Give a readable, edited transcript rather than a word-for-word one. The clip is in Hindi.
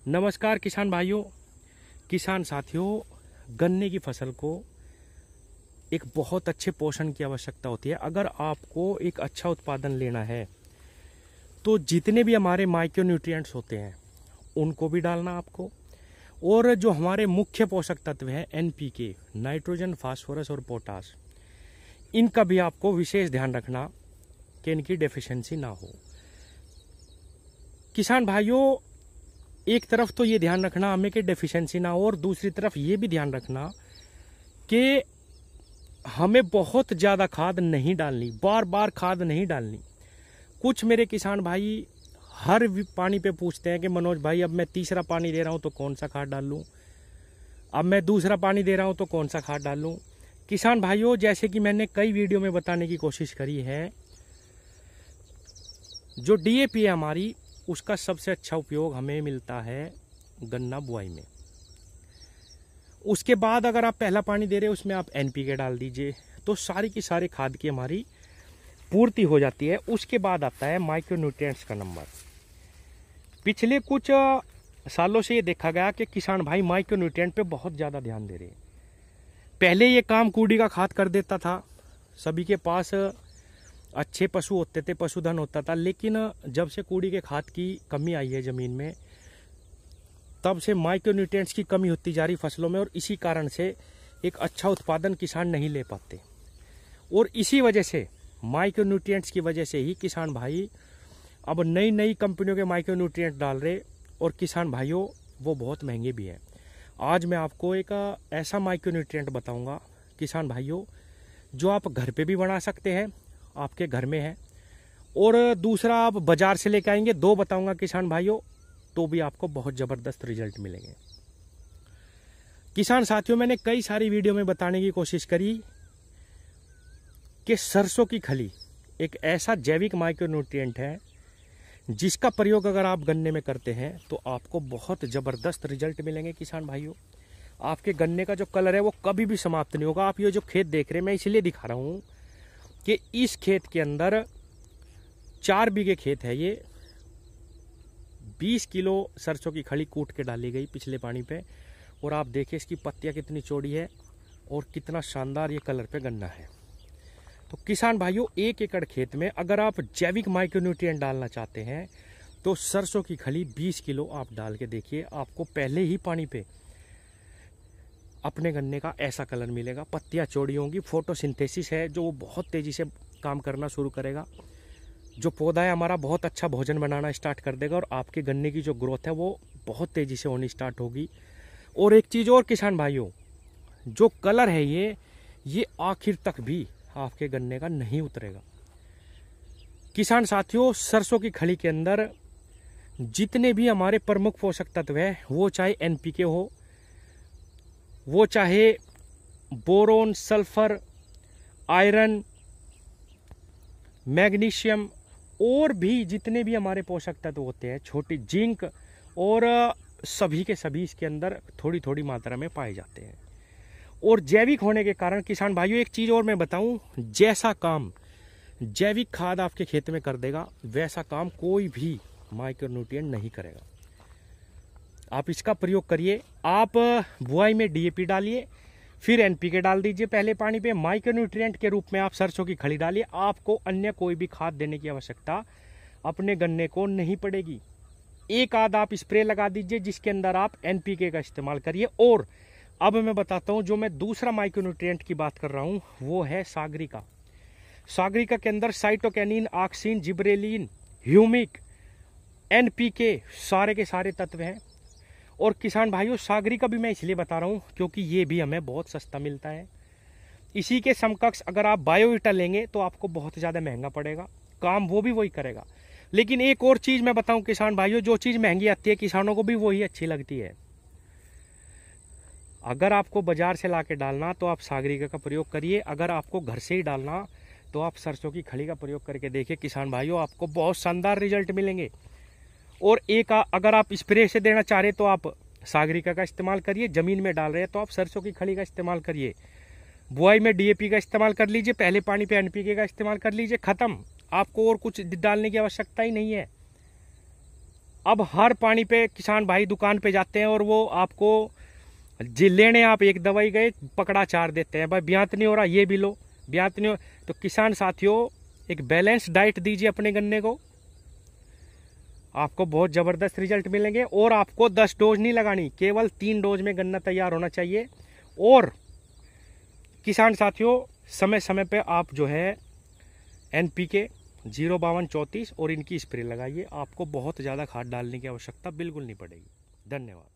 नमस्कार किसान भाइयों, किसान साथियों। गन्ने की फसल को एक बहुत अच्छे पोषण की आवश्यकता होती है। अगर आपको एक अच्छा उत्पादन लेना है तो जितने भी हमारे माइक्रो न्यूट्रिएंट्स होते हैं उनको भी डालना आपको, और जो हमारे मुख्य पोषक तत्व हैं NPK, नाइट्रोजन, फास्फोरस और पोटास, इनका भी आपको विशेष ध्यान रखना कि इनकी डेफिशिएंसी ना हो। किसान भाइयों, एक तरफ तो ये ध्यान रखना हमें कि डेफिशिएंसी ना हो, और दूसरी तरफ ये भी ध्यान रखना कि हमें बहुत ज़्यादा खाद नहीं डालनी, बार बार खाद नहीं डालनी। कुछ मेरे किसान भाई हर पानी पे पूछते हैं कि मनोज भाई, अब मैं तीसरा पानी दे रहा हूँ तो कौन सा खाद डाल लूँ, अब मैं दूसरा पानी दे रहा हूँ तो कौन सा खाद डाल लूँ। किसान भाइयों, जैसे कि मैंने कई वीडियो में बताने की कोशिश करी है, जो DAP है हमारी, उसका सबसे अच्छा उपयोग हमें मिलता है गन्ना बुआई में। उसके बाद अगर आप पहला पानी दे रहे हो उसमें आप NPK डाल दीजिए तो सारी की सारी खाद की हमारी पूर्ति हो जाती है। उसके बाद आता है माइक्रो न्यूट्रिएंट्स का नंबर। पिछले कुछ सालों से ये देखा गया कि किसान भाई माइक्रो न्यूट्रिएंट पे बहुत ज़्यादा ध्यान दे रहे हैं। पहले ये काम कूड़ी का खाद कर देता था, सभी के पास अच्छे पशु होते थे, पशुधन होता था, लेकिन जब से कूड़ी के खाद की कमी आई है ज़मीन में, तब से माइक्रो न्यूट्रिएंट्स की कमी होती जा रही फसलों में, और इसी कारण से एक अच्छा उत्पादन किसान नहीं ले पाते। और इसी वजह से, माइक्रो न्यूट्रिएंट्स की वजह से ही किसान भाई अब नई नई कंपनियों के माइक्रो न्यूट्रिएंट डाल रहे, और किसान भाइयों वो बहुत महंगे भी हैं। आज मैं आपको एक ऐसा माइक्रो न्यूट्रिएंट बताऊंगा किसान भाइयों, जो आप घर पे भी बना सकते हैं, आपके घर में है, और दूसरा आप बाजार से लेकर आएंगे, दो बताऊंगा किसान भाइयों, तो भी आपको बहुत ज़बरदस्त रिजल्ट मिलेंगे। किसान साथियों, मैंने कई सारी वीडियो में बताने की कोशिश करी कि सरसों की खली एक ऐसा जैविक माइक्रो न्यूट्रिएंट है जिसका प्रयोग अगर आप गन्ने में करते हैं तो आपको बहुत ज़बरदस्त रिजल्ट मिलेंगे। किसान भाइयों, आपके गन्ने का जो कलर है वो कभी भी समाप्त नहीं होगा। आप ये जो खेत देख रहे हैं, मैं इसलिए दिखा रहा हूँ कि इस खेत के अंदर 4 बीघे खेत है। ये 20 किलो सरसों की खली कूट के डाली गई पिछले पानी पे, और आप देखिए इसकी पत्तियां कितनी चौड़ी है और कितना शानदार ये कलर पे गन्ना है। तो किसान भाइयों, 1 एकड़ खेत में अगर आप जैविक माइक्रो न्यूट्रिएंट डालना चाहते हैं तो सरसों की खली 20 किलो आप डाल के देखिए, आपको पहले ही पानी पे अपने गन्ने का ऐसा कलर मिलेगा। पत्तियां चौड़ी होंगी, फोटोसिंथेसिस है जो बहुत तेजी से काम करना शुरू करेगा। जो पौधा है हमारा बहुत अच्छा भोजन बनाना स्टार्ट कर देगा, और आपके गन्ने की जो ग्रोथ है वो बहुत तेजी से होनी स्टार्ट होगी। और एक चीज़ और किसान भाइयों, जो कलर है ये आखिर तक भी आपके गन्ने का नहीं उतरेगा। किसान साथियों, सरसों की खली के अंदर जितने भी हमारे प्रमुख पोषक तत्व है, वो चाहे NPK हो, वो चाहे बोरोन, सल्फर, आयरन, मैग्नीशियम, और भी जितने भी हमारे पोषक तत्व होते हैं, छोटी जिंक, और सभी के सभी इसके अंदर थोड़ी थोड़ी मात्रा में पाए जाते हैं। और जैविक होने के कारण किसान भाइयों, एक चीज़ और मैं बताऊं, जैसा काम जैविक खाद आपके खेत में कर देगा वैसा काम कोई भी माइक्रो न्यूट्रिएंट नहीं करेगा। आप इसका प्रयोग करिए। आप बुआई में DAP डालिए, फिर NPK डाल दीजिए पहले पानी पे, माइक्रो न्यूट्रिएंट के रूप में आप सरसों की खली डालिए। आपको अन्य कोई भी खाद देने की आवश्यकता अपने गन्ने को नहीं पड़ेगी। एक आध आप स्प्रे लगा दीजिए जिसके अंदर आप NPK का इस्तेमाल करिए। और अब मैं बताता हूँ, जो मैं दूसरा माइक्रो न्यूट्रिएंट की बात कर रहा हूँ वो है सागरिका। सागरिका के अंदर cytokinin, auxin, gibberellin, humic, NPK सारे के सारे तत्व हैं। और किसान भाइयों, सागरिका भी मैं इसलिए बता रहा हूँ क्योंकि ये भी हमें बहुत सस्ता मिलता है। इसी के समकक्ष अगर आप बायोविटा लेंगे तो आपको बहुत ज़्यादा महंगा पड़ेगा, काम वो भी वही करेगा। लेकिन एक और चीज़ मैं बताऊं किसान भाइयों, जो चीज़ महंगी आती है किसानों को भी वही अच्छी लगती है। अगर आपको बाजार से ला के डालना तो आप सागरिका का प्रयोग करिए, अगर आपको घर से ही डालना तो आप सरसों की खली का प्रयोग करके देखिए किसान भाइयों, आपको बहुत शानदार रिजल्ट मिलेंगे। और एक अगर आप स्प्रे से देना चाह रहे तो आप सागरिका का इस्तेमाल करिए, ज़मीन में डाल रहे हैं तो आप सरसों की खली का इस्तेमाल करिए, बुआई में DAP का इस्तेमाल कर लीजिए, पहले पानी पे NPK का इस्तेमाल कर लीजिए, खत्म। आपको और कुछ डालने की आवश्यकता ही नहीं है। अब हर पानी पे किसान भाई दुकान पे जाते हैं और वो आपको लेने आप एक दवाई गए पकड़ा 4 देते हैं, भाई ब्यांत नहीं हो रहा ये भी लो, ब्यांत नहीं हो। तो किसान साथियों एक बैलेंस डाइट दीजिए अपने गन्ने को, आपको बहुत जबरदस्त रिजल्ट मिलेंगे। और आपको 10 डोज नहीं लगानी, केवल 3 डोज में गन्ना तैयार होना चाहिए। और किसान साथियों समय समय पे आप जो है NPK 05234 और इनकी स्प्रे लगाइए, आपको बहुत ज़्यादा खाद डालने की आवश्यकता बिल्कुल नहीं पड़ेगी। धन्यवाद।